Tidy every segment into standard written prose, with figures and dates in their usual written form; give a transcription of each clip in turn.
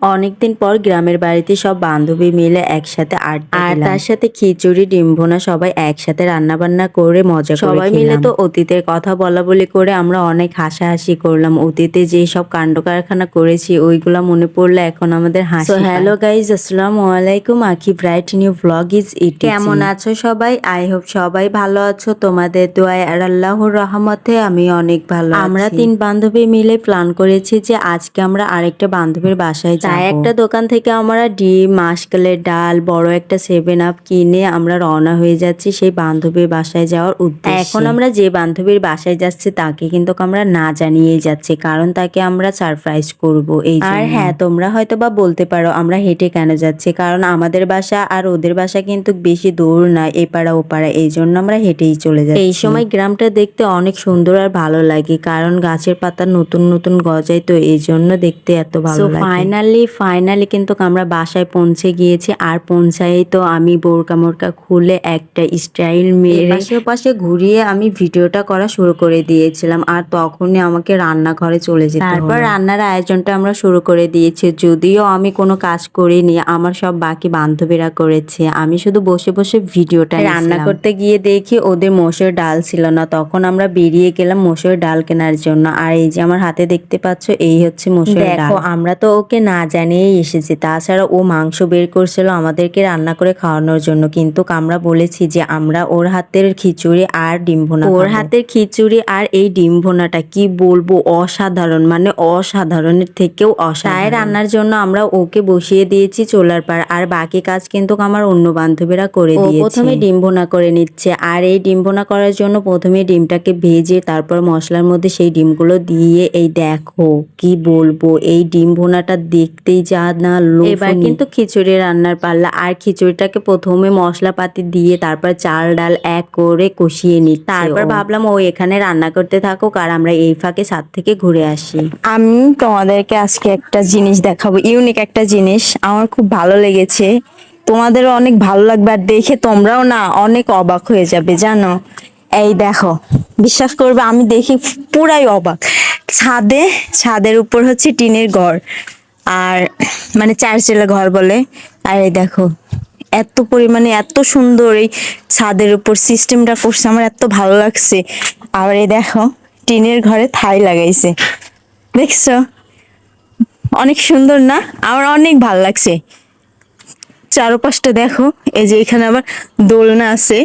অনেকদিন পর গ্রামের বাড়িতে সব বান্ধবী মিলে একসাথে আড্ডা আর তার সাথে খিচুড়ি ডিম ভুনা সবাই একসাথে রান্না বান্না করে মজা করে সবাই মিলে তো অতীতের কথা বলা বলি করে আমরা অনেক হাসাহাসি করলাম। অতীতে যে সব কাণ্ড কারখানা করেছি ওইগুলা মনে পড়লে এখন আমাদের হাসি। হ্যালো গাইজ, আসসালামু আলাইকুম। আকি bright new vlog is it. কেমন আছো সবাই? আই হোপ সবাই ভালো আছো। তোমাদের দোয়ায় আর আল্লাহর রহমতে আমি অনেক ভালো। আমরা 3 বান্ধবী মিলে প্ল্যান করেছি যে আজকে আমরা আরেকটা বান্ধবীর বাসায় তাই একটা দোকান থেকে আমরা ডিম, মাসকলের ডাল, বড় একটা 7 আপ কিনে আমরা রওনা হয়ে যাচ্ছি সেই বান্ধবীর বাসায় যাওয়ার উদ্দেশ্যে। এখন আমরা যে বান্ধবীর বাসায় যাচ্ছি তাকে কিন্তু আমরা না জানিয়েই যাচ্ছি, কারণ তাকে আমরা সারপ্রাইজ করব এই জন্য। আর হ্যাঁ, তোমরা হয়তো বা বলতে পারো আমরা হেঁটে কেন যাচ্ছি, কারণ আমাদের বাসা আর ওদের বাসা কিন্তু বেশি দূর না, এপাড়া ওপাড়া, এই জন্য আমরা হেঁটেই চলে যাচ্ছি। এই সময় গ্রামটা দেখতে অনেক সুন্দর আর ভালো লাগে, কারণ গাছের পাতা নতুন নতুন গজায়, তো এই জন্য দেখতে এত ভালো লাগে। ফাইনালি কিন্তু আমরা বাসায় পৌঁছে গিয়েছি। আর পৌঁছাই তো আমি বোরকা মোরকা খুলে একটা স্টাইল মেরে পাশে ঘুরিয়ে আমি ভিডিওটা করা শুরু করে দিয়েছিলাম। আর তখনই আমাকে রান্নাঘরে চলে যেতে হলো। তারপর রান্নার আয়োজনটা আমরা শুরু করে দিয়েছি। যদিও আমি কোনো কাজ করিনি, আমার সব বাকি বান্ধবীরা করেছে, আমি শুধু বসে বসে ভিডিওটা রান্না করতে গিয়ে দেখি ওদের মসুর ডাল ছিল না। তখন আমরা বেরিয়ে গেলাম মসুর ডাল কেনার জন্য। আর এই যে আমার হাতে দেখতে পাচ্ছ, এই হচ্ছে মসুর ডাল। দেখো, আমরা তো ওকে না জানিয়েই এসেছি। তাছাড়া ও মাংস বের করছিল আমাদেরকে রান্না করে খাওয়ানোর জন্য, কিন্তু আমরা বলেছি যে আমরা ওর হাতের খিচুড়ি আর ডিম ভুনা। ওর হাতের খিচুড়ি আর এই ডিম ভুনাটা কি বলবো, অসাধারণ, মানে অসাধারণের থেকেও অসাধারণ। তাই রান্নার জন্য আমরা ওকে বসিয়ে দিয়েছি চুলার পার, আর বাকি কাজ কিন্তু আমার অন্য বান্ধবীরা করে দিয়েছে। প্রথমে ডিম ভুনা করে নিচ্ছে, আর এই ডিম ভুনা করার জন্য প্রথমে ডিমটাকে ভেজে তারপর মশলার মধ্যে সেই ডিমগুলো দিয়ে, এই দেখো কি বলবো, এই ডিম ভুনাটা দেখতেই যা না লোভনীয়। এবার কিন্তু খিচুড়ি রান্নার পাল্লা। আর খিচুড়িটাকে প্রথমে মশলাপাতি দিয়ে তারপর চাল ডাল এক করে কষিয়ে নি। তারপর ভাবলাম ও এখানে রান্না করতে থাকুক আর আমরা এই ফাঁকে ছাদ থেকে ঘুরে আসি। আমি তোমাদেরকে আজকে একটা জিনিস দেখাবো, ইউনিক একটা জিনিস, আমার খুব ভালো লেগেছে, তোমাদেরও অনেক ভালো লাগবে, আর দেখে তোমরাও না অনেক অবাক হয়ে যাবে জানো। এই দেখো, বিশ্বাস করবে আমি দেখি পুরাই অবাক। ছাদের উপর হচ্ছে টিনের ঘর, আর মানে চারচালা ঘর বলে। আর এই দেখো এত পরিমাণে এত সুন্দর এই ছাদের উপর সিস্টেমটা করছে, আমার এত ভালো লাগছে। আর এই দেখো টিনের ঘরে থাই লাগাইছে, দেখছো অনেক সুন্দর না? আমার অনেক ভালো লাগছে। চারপাশটা দেখো, এই যে এখানে আবার দোলনা আছে,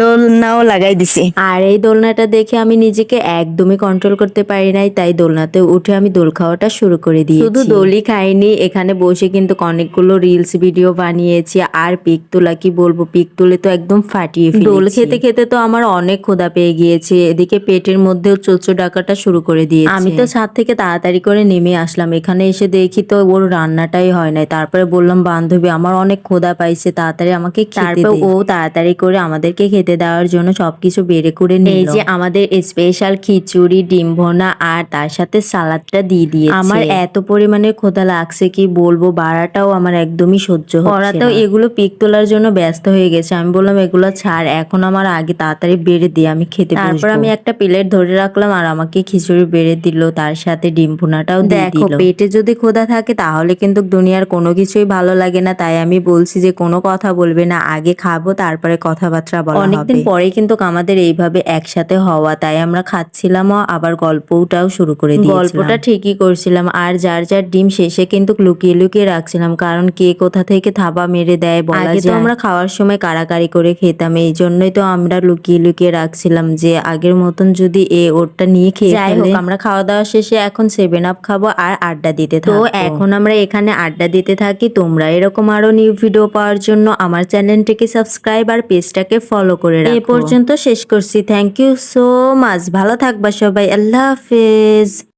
দোলনাও লাগাই দিছে। আর এই দোলনাটা দেখে আমি নিজেকে একদমই কন্ট্রোল করতে পারি নাই, তাই দোলনাতে উঠে আমি দোল খাওয়াটা শুরু করে দিয়েছি। শুধু দোলই খাইনি, এখানে বসে কিন্তু অনেকগুলো রিলস ভিডিও বানিয়েছি। আর পিক তোলা কি বলবো, পিক তুলে তো একদম ফাটিয়ে ফেলেছি। দোল খেতে খেতে তো আমার অনেক ক্ষুধা পেয়ে গিয়েছে, এদিকে পেটের মধ্যেও চোচো ডাকাটা শুরু করে দিয়েছি। আমি তো ছাদ থেকে তাড়াতাড়ি করে নেমে আসলাম, এখানে এসে দেখি তো ওর রান্নাটাই হয় নাই। তারপরে বললাম বান্ধবী আমার অনেক ক্ষুধা পাইছে, তাড়াতাড়ি আমাকে খেতে দে। ও তাড়াতাড়ি করে আমাদেরকে খেতে দেওয়ার জন্য সবকিছু বেড়ে করে নিল। এই যে আমাদের স্পেশাল খিচুড়ি, ডিম ভুনা আর তার সাথে সালাদটা দিয়ে দিয়েছে। আমার এত পরিমাণে ক্ষুধা লাগছে কি বলবো, বাড়াটাও আমার একদমই সহ্য হচ্ছে না। এগুলো পিক তোলার জন্য ব্যস্ত হয়ে গেছে। আমি বললাম এগুলো ছাড়, এখন আমার আগে তাড়াতাড়ি বেড়ে দিয়ে আমি খেতে বসবো। তারপর আমি একটা প্লেট ধরে রাখলাম আর আমাকে খিচুড়ি বেড়ে দিল, তার সাথে ডিম ভুনাটাও দিয়ে দিল। দেখো, পেটে যদি ক্ষুধা থাকে তাহলে কিন্তু দুনিয়ার কোনো কিছুই ভালো লাগে না। তাই আমি বলছি যে কোনো কথা বলবে না, আগে খাবো তারপরে কথাবার্তা বলা হবে। অনেকদিন পরে কিন্তু আমাদের এইভাবে একসাথে হওয়া, তাই আমরা খাচ্ছিলামও আবার গল্পটাও শুরু করে দিয়েছিলাম। গল্পটা ঠিকই করছিলাম, আর যার যার ডিম শেষে কিন্তু লুকিয়ে লুকিয়ে রাখছিলাম, কারণ কে কোথা থেকে থাবা মেরে দেয় বলা যায়। আগে তো আমরা খাওয়ার সময় কারাকারি করে খেতাম, এই জন্যই তো আমরা লুকিয়ে লুকিয়ে রাখছিলাম যে আগের মতন যদি ওরটা নিয়ে খেয়ে যাই হোক। আমরা খাওয়া দাওয়া শেষে এখন 7 আপ খাবো আর আড্ডা দিতে থাকবো। তো এখন আমরা এখানে আড্ডা দিতে থাকি। তোমরা এরকম আরো নিউ ভিডিও পাওয়ার জন্য আমার চ্যানেলটিকে সাবস্ক্রাইব আর পেজটাকে ফলো করে রাখো। এ পর্যন্ত শেষ করছি। Thank you so much. ভালো থাকবা সবাই। আল্লাহ হাফেজ।